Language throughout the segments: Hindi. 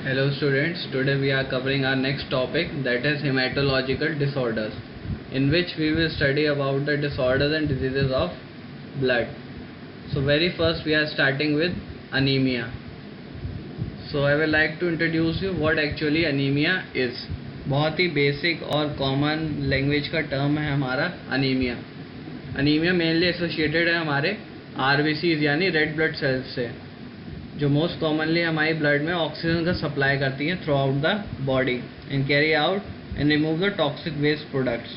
Hello students, today we are covering our next topic, that is hematological disorders, in which we will study about the disorders and diseases of blood. So very first we are starting with anemia. So I will like to introduce you what actually anemia is. बहुत ही बेसिक और कॉमन लैंग्वेज का टर्म है हमारा अनीमिया. अनीमिया मेनली एसोसिएटेड है हमारे आरबीसीज यानी रेड ब्लड सेल्स से, जो मोस्ट कॉमनली हमारी ब्लड में ऑक्सीजन का सप्लाई करती हैं throughout the body and carry out and remove the toxic waste products.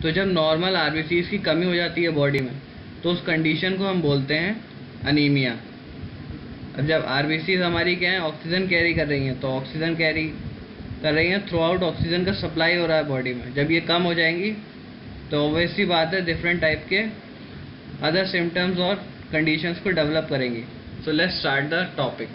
तो जब नॉर्मल आरबीसीज की कमी हो जाती है बॉडी में तो उस कंडीशन को हम बोलते हैं अनीमिया. अब जब आरबीसीज हमारी क्या है, ऑक्सीजन कैरी कर रही हैं, तो ऑक्सीजन कैरी कर रही हैं थ्रू आउट, ऑक्सीजन का सप्लाई हो रहा है बॉडी में. जब ये कम हो जाएंगी तो ऑब्वियसली बात है डिफरेंट टाइप के अदर सिम्टम्स और कंडीशंस को डेवलप करेंगी. So let's start the topic.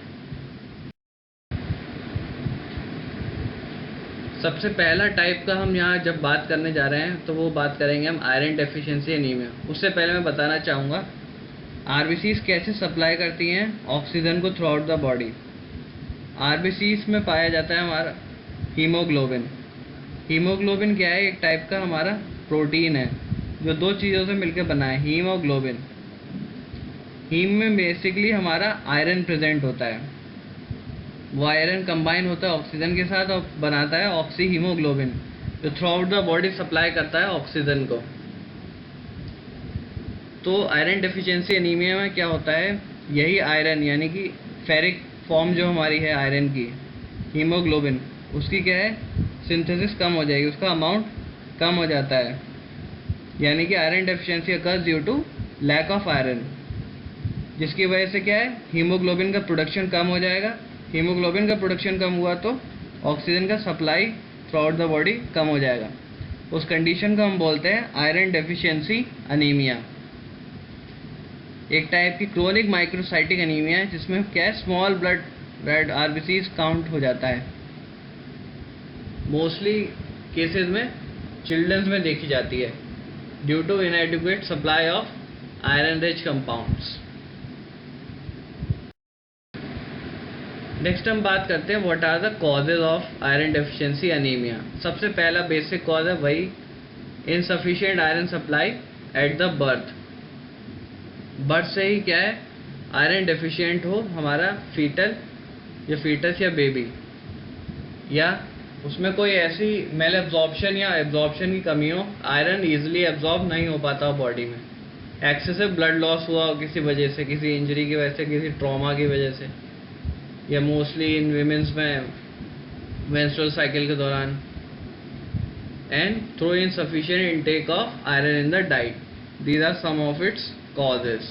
सबसे पहला टाइप का हम यहाँ जब बात करने जा रहे हैं तो वो बात करेंगे हम आयरन डेफिशिएंसी एनीमिया. उससे पहले मैं बताना चाहूँगा आरबीसीज कैसे सप्लाई करती हैं ऑक्सीजन को through out the body. RBCs में पाया जाता है हमारा हीमोग्लोबिन. हीमोग्लोबिन क्या है, एक टाइप का हमारा प्रोटीन है जो दो चीज़ों से मिलकर बना है, हीम और ग्लोबिन. हीम में बेसिकली हमारा आयरन प्रेजेंट होता है. वो आयरन कंबाइन होता है ऑक्सीजन के साथ और बनाता है ऑक्सी हीमोग्लोबिन, जो through out the body supply करता है ऑक्सीजन को. तो आयरन डेफिशिएंसी एनीमिया में क्या होता है, यही आयरन यानी कि फेरिक फॉर्म जो हमारी है आयरन की, हीमोग्लोबिन, उसकी क्या है सिंथेसिस कम हो जाएगी, उसका अमाउंट कम हो जाता है. यानी कि iron deficiency occurs due to lack of iron, जिसकी वजह से क्या है हीमोग्लोबिन का प्रोडक्शन कम हो जाएगा. हीमोग्लोबिन का प्रोडक्शन कम हुआ तो ऑक्सीजन का supply throughout the body कम हो जाएगा. उस कंडीशन को हम बोलते हैं आयरन डेफिशिएंसी अनीमिया. एक टाइप की क्रोनिक माइक्रोसाइटिक अनीमिया है जिसमें क्या है small blood red RBCs count हो जाता है. मोस्टली केसेस में चिल्ड्रंस में देखी जाती है due to inadequate supply of iron rich compounds. Next हम बात करते हैं what are the causes of iron deficiency anaemia. सबसे पहला बेसिक कॉज है वही insufficient iron supply at the birth. Birth से ही क्या है आयरन डेफिशिएंट हो हमारा फीटस या बेबी, या उसमें कोई ऐसी मेल एब्जॉर्प्शन या एब्जॉर्प्शन की कमी हो, आयरन ईजिली एब्जॉर्ब नहीं हो पाता हो बॉडी में, एक्सेसिव ब्लड लॉस हुआ हो किसी वजह से, किसी इंजरी की वजह से, किसी ट्रॉमा की वजह से, या मोस्टली इन वीमेंस में मेंस्ट्रुअल साइकिल के दौरान, and through insufficient intake of iron in the diet. These are some of its causes.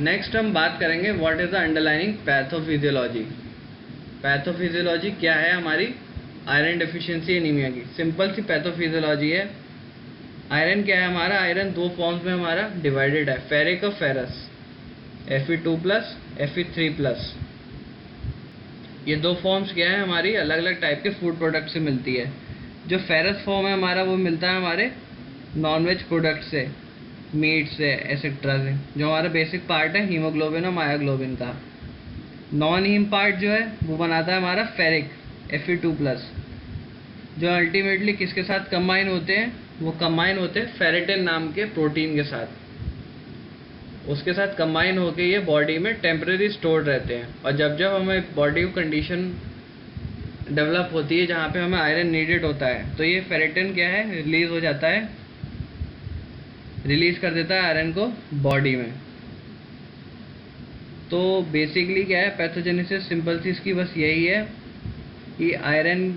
Next हम बात करेंगे what is the underlining pathophysiology. Pathophysiology क्या है हमारी आयरन डेफिशिएंसी एनीमिया की. सिंपल सी पैथोफिजियोलॉजी है. आयरन क्या है हमारा, आयरन दो फॉर्म्स में हमारा डिवाइडेड है, फेरिक और फेरस, Fe2+, Fe3+. ये दो फॉर्म्स क्या है हमारी अलग अलग टाइप के फूड प्रोडक्ट से मिलती है. जो फेरस फॉर्म है हमारा वो मिलता है हमारे नॉनवेज प्रोडक्ट से, मीट से, एसेट्रा से, जो हमारा बेसिक पार्ट है हीमोग्लोबिन और मायोग्लोबिन का. नॉन हीम पार्ट जो है वो बनाता है हमारा फेरिक Fe2+, जो अल्टीमेटली किसके साथ कंबाइन होते हैं, वो कंबाइन होते हैं फेरेटिन नाम के प्रोटीन के साथ. उसके साथ कंबाइन होकर ये बॉडी में टेम्परेरी स्टोर रहते हैं. और जब जब हमें बॉडी को कंडीशन डेवलप होती है जहाँ पे हमें आयरन नीडेड होता है तो ये फेरेटिन क्या है रिलीज हो जाता है, रिलीज कर देता है आयरन को बॉडी में. तो बेसिकली क्या है पैथोजेनेसिस सिंपल सी इसकी बस यही है कि आयरन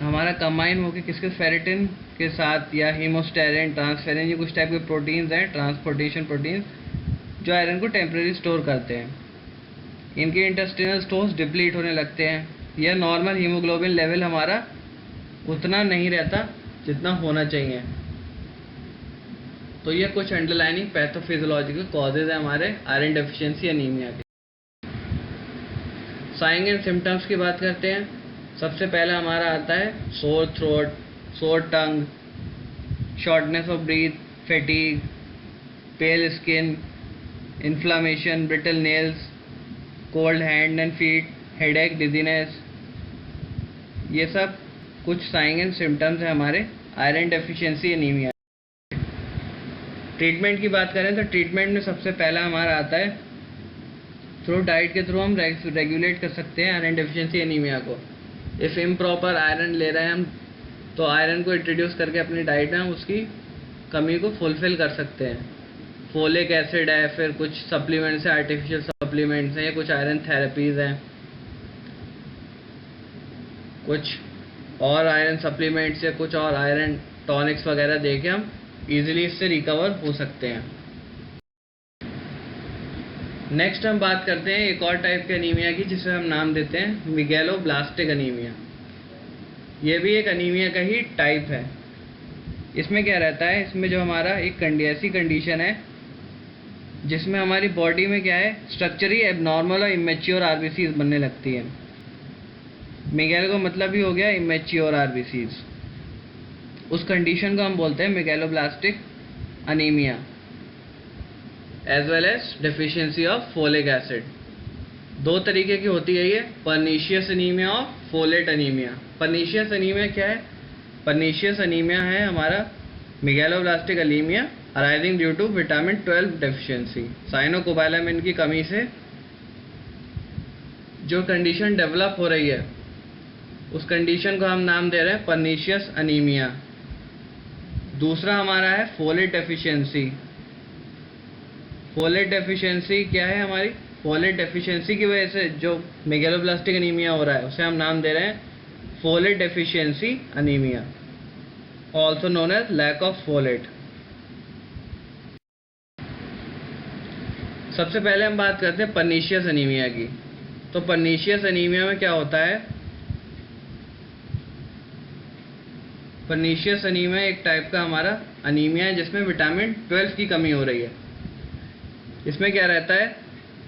हमारा कंबाइन होकर किसके फेरेटिन के साथ, या हीमोस्टेरिन, ट्रांसफेरिन, ये कुछ टाइप के प्रोटीन्स हैं, ट्रांसपोर्टेशन प्रोटीन्स, जो आयरन को टेम्परेरी स्टोर करते हैं. इनके इंटेस्टिनल स्टोर्स डिप्लीट होने लगते हैं, या नॉर्मल हीमोग्लोबिन लेवल हमारा उतना नहीं रहता जितना होना चाहिए. तो ये कुछ अंडरलाइनिंग पैथोफिजियोलॉजिकल कॉजेज है हमारे आयरन डेफिशिएंसी एनीमिया के. साइन एंड सिम्टम्स की बात करते हैं. सबसे पहला हमारा आता है sore throat, sore tongue, shortness of breath, fatigue, pale skin, inflammation, brittle nails, cold hand and feet, headache, dizziness, ये सब कुछ साइन एंड सिम्टम्स हैं हमारे आयरन डेफिशिएंसी एनीमिया। ट्रीटमेंट की बात करें तो ट्रीटमेंट में सबसे पहला हमारा आता है थ्रू डाइट के थ्रू हम रेगुलेट कर सकते हैं आयरन डेफिशिएंसी एनीमिया को। इफ़ इम्प्रॉपर आयरन ले रहे हैं हम तो आयरन को इंट्रोड्यूस करके अपनी डाइट में हम उसकी कमी को फुलफ़िल कर सकते हैं। फोलिक एसिड है, फिर कुछ सप्लीमेंट्स हैं, आर्टिफिशियल सप्लीमेंट्स हैं, या कुछ आयरन थेरेपीज़ हैं, कुछ और आयरन सप्लीमेंट्स या कुछ और आयरन टॉनिक्स वगैरह दे के हम ईजिली इससे रिकवर हो सकते हैं। नेक्स्ट हम बात करते हैं एक और टाइप के अनीमिया की जिसे हम नाम देते हैं मेगैलोब्लास्टिक अनीमिया। ये भी एक अनीमिया का ही टाइप है। इसमें क्या रहता है, इसमें जो हमारा एक ऐसी कंडीशन है जिसमें हमारी बॉडी में क्या है, स्ट्रक्चरली एबनॉर्मल और इमेच्योर आरबीसीज बनने लगती है। मेगैलो का मतलब ही हो गया इमेच्योर आरबीसीज। उस कंडीशन को हम बोलते हैं megaloblastic anaemia as well as deficiency of folic acid. दो तरीके की होती है ये, पर्नीशियस अनीमिया और फोलेट अनीमिया। पर्नीशियस अनीमिया क्या है? पर्नीशियस अनीमिया है हमारा megaloblastic anaemia arising due to vitamin 12 deficiency. Cyanocobalamin की कमी से जो कंडीशन डेवलप हो रही है उस कंडीशन को हम नाम दे रहे हैं पर्नीशियस अनीमिया। दूसरा हमारा है फोलेट डेफिशिएंसी। फोलेट डेफिशिएंसी क्या है हमारी? फोलेट डेफिशिएंसी की वजह से जो मेगैलोब्लास्टिक अनीमिया हो रहा है उसे हम नाम दे रहे हैं folate deficiency anaemia, also known as lack of folate. सबसे पहले हम बात करते हैं पर्नीशियस अनीमिया की। तो पर्नीशियस अनीमिया में क्या होता है? पर्नीशियस अनीमिया एक टाइप का हमारा अनीमिया है जिसमें विटामिन 12 की कमी हो रही है। इसमें क्या रहता है,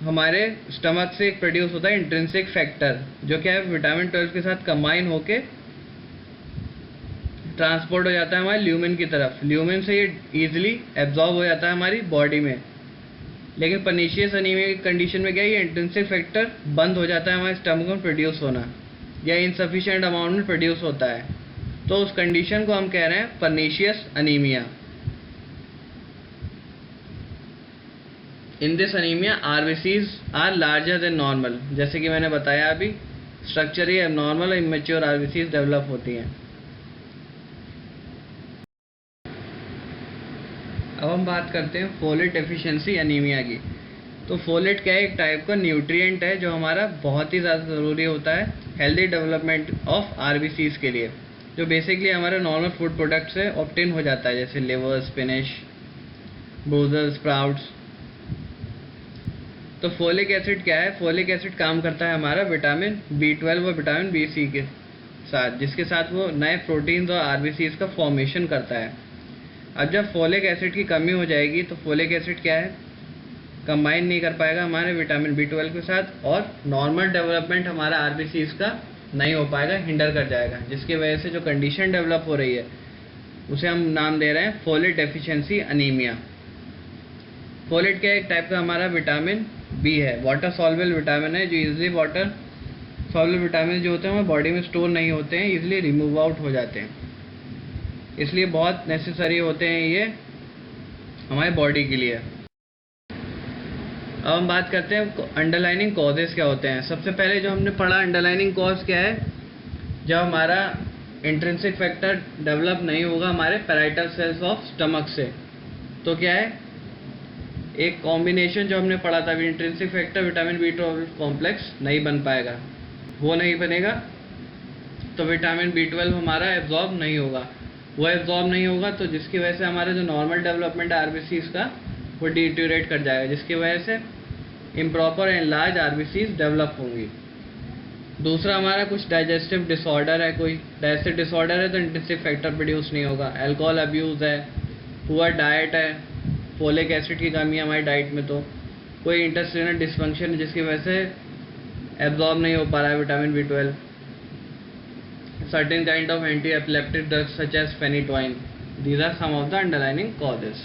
हमारे स्टमक से एक प्रोड्यूस होता है इंट्रिंसिक फैक्टर जो क्या है विटामिन 12 के साथ कंबाइन होके ट्रांसपोर्ट हो जाता है हमारे ल्यूमेन की तरफ। ल्यूमेन से ये ईजिली एब्जॉर्ब हो जाता है हमारी बॉडी में। लेकिन पर्नीशियस अनीमिया की कंडीशन में क्या है, ये इंट्रिंसिक फैक्टर बंद हो जाता है हमारे स्टमक में प्रोड्यूस होना, या इनसफिशिएंट अमाउंट में प्रोड्यूस होता है। तो उस कंडीशन को हम कह रहे हैं pernicious anaemia. In this anaemia RBCs are larger than normal. जैसे कि मैंने बताया अभी, स्ट्रक्चरली एबनॉर्मल और इमेच्योर आरबीसीज डेवलप होती हैं। अब हम बात करते हैं फोलेट डेफिशिएंसी अनीमिया की। तो फोलेट क्या है, एक टाइप का न्यूट्रिएंट है जो हमारा बहुत ही ज़्यादा ज़रूरी होता है हेल्दी डेवलपमेंट ऑफ आरबीसीज के लिए, जो बेसिकली हमारे नॉर्मल फूड प्रोडक्ट से ऑब्टेन हो जाता है, जैसे लिवर, स्पिनच, ब्रूजल, स्प्राउट्स। तो फोलिक एसिड क्या है? फोलिक एसिड काम करता है हमारा विटामिन B12 और विटामिन BC के साथ, जिसके साथ वो नए प्रोटीन्स और आरबीसीज का फॉर्मेशन करता है। अब जब फोलिक एसिड की कमी हो जाएगी तो फोलिक एसिड क्या है, कंबाइन नहीं कर पाएगा हमारे विटामिन B12 के साथ और नॉर्मल डेवलपमेंट हमारा आरबीसीज का नहीं हो पाएगा, हिंडर कर जाएगा, जिसकी वजह से जो कंडीशन डेवलप हो रही है उसे हम नाम दे रहे हैं फोलेट डेफिशिएंसी अनीमिया। फोलेट क्या एक टाइप का हमारा विटामिन बी है, वाटर सॉल्युबल विटामिन है, जो इजीली वाटर सॉल्युबल विटामिन जो होते हैं हमारे बॉडी में स्टोर नहीं होते हैं, इजीली रिमूव आउट हो जाते हैं, इसलिए बहुत नेसेसरी होते हैं ये हमारे बॉडी के लिए। अब हम बात करते हैं अंडरलाइनिंग कॉजेज़ क्या होते हैं। सबसे पहले जो हमने पढ़ा अंडरलाइनिंग कॉज क्या है, जब हमारा इंट्रिंसिक फैक्टर डेवलप नहीं होगा हमारे पैराइटल सेल्स ऑफ स्टमक से, तो क्या है, एक कॉम्बिनेशन जो हमने पढ़ा था intrinsic factor vitamin B12 complex नहीं बन पाएगा। वो नहीं बनेगा तो विटामिन B12 हमारा एब्जॉर्ब नहीं होगा। वो एब्जॉर्ब नहीं होगा तो जिसकी वजह से हमारा जो नॉर्मल डेवलपमेंट आरबीसीज का वो डिटेरियोरेट कर जाएगा, जिसकी वजह से improper and large RBCs develop होंगी। दूसरा हमारा कुछ डाइजेस्टिव डिसऑर्डर है, कोई डाइजेस्टिव डिसऑर्डर है तो इंट्रिंसिक फैक्टर प्रोड्यूस नहीं होगा। अल्कोहल अब्यूज़ है, पुअर डाइट है, फोलिक एसिड की कमी है हमारी डाइट में, तो कोई इंटेस्टाइनल डिसफंक्शन है जिसकी वजह से एब्जॉर्ब नहीं हो पा रहा है vitamin B12, certain kind of anti-epileptic drugs such as phenytoin. These are some of the underlying causes.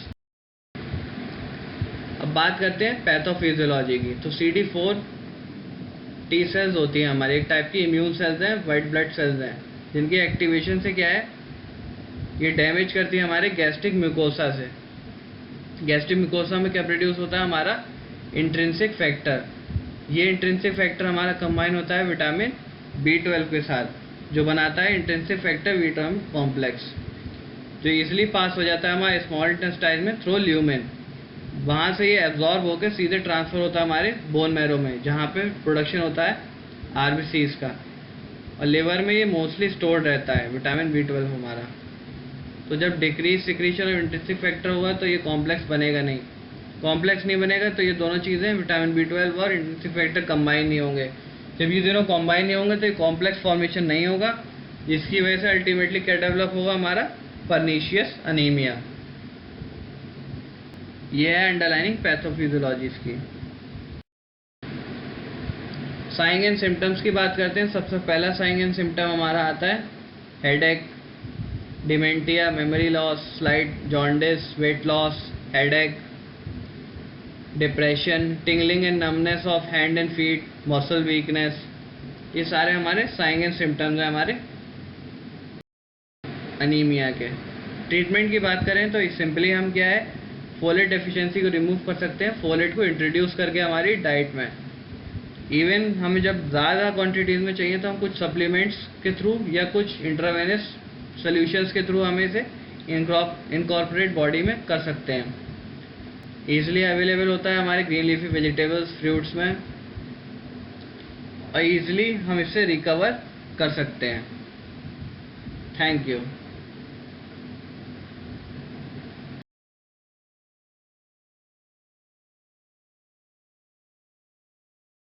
अब बात करते हैं पैथोफिजियोलॉजी की। तो CD4 टी सेल्स होती हैं हमारी, एक टाइप की इम्यून सेल्स हैं, वाइट ब्लड सेल्स हैं, जिनकी एक्टिवेशन से क्या है, ये डैमेज करती है हमारे गैस्ट्रिक म्यूकोसा से। गैस्ट्रिक म्यूकोसा में क्या प्रोड्यूस होता है हमारा इंट्रिंसिक फैक्टर। ये इंट्रिंसिक फैक्टर हमारा कंबाइन होता है विटामिन B12 के साथ, जो बनाता है इंट्रिंसिक फैक्टर विटामिन कॉम्प्लेक्स, जो इजीली पास हो जाता है हमारे स्मॉल इंटेस्टाइन में थ्रू ल्यूमेन। वहाँ से ये एब्जॉर्ब होकर सीधे ट्रांसफ़र होता है हमारे बोन मैरो में, जहाँ पे प्रोडक्शन होता है RBCs का, और लिवर में ये मोस्टली स्टोर्ड रहता है विटामिन B12 हमारा। तो जब decrease secretion of intrinsic factor होगा तो ये कॉम्प्लेक्स बनेगा नहीं। कॉम्प्लेक्स नहीं बनेगा तो ये दोनों चीज़ें विटामिन B12 और इंट्रिंसिक फैक्टर कंबाइन नहीं होंगे। जब ये दोनों कंबाइन नहीं होंगे तो ये कॉम्प्लेक्स फॉर्मेशन नहीं होगा, जिसकी वजह से अल्टीमेटली क्या डेवलप होगा हमारा पर्नीशियस अनीमिया। ये है अंडरलाइनिंग पैथोफिजियोलॉजी की। साइन एंड सिम्टम्स की बात करते हैं। सबसे पहला साइन एंड सिम्टम हमारा आता है headache, dementia, memory loss, slight jaundice, weight loss, headache, depression, tingling and numbness of hand and feet, muscle weakness. ये सारे हमारे साइन एंड सिम्टम्स हैं हमारे अनीमिया के। ट्रीटमेंट की बात करें तो सिंपली हम क्या है, फोलेट डेफिशिएंसी को रिमूव कर सकते हैं, फोलेट को इंट्रोड्यूस करके हमारी डाइट में। इवन हमें जब ज़्यादा क्वांटिटीज़ में चाहिए तो हम कुछ सप्लीमेंट्स के थ्रू या कुछ इंट्रावेनस सॉल्यूशंस के थ्रू हमें इसे इनकॉर्पोरेट बॉडी में कर सकते हैं। ईजिली अवेलेबल होता है हमारे ग्रीन लीफी वेजिटेबल्स, फ्रूट्स में, और ईजिली हम इससे रिकवर कर सकते हैं। Thank you.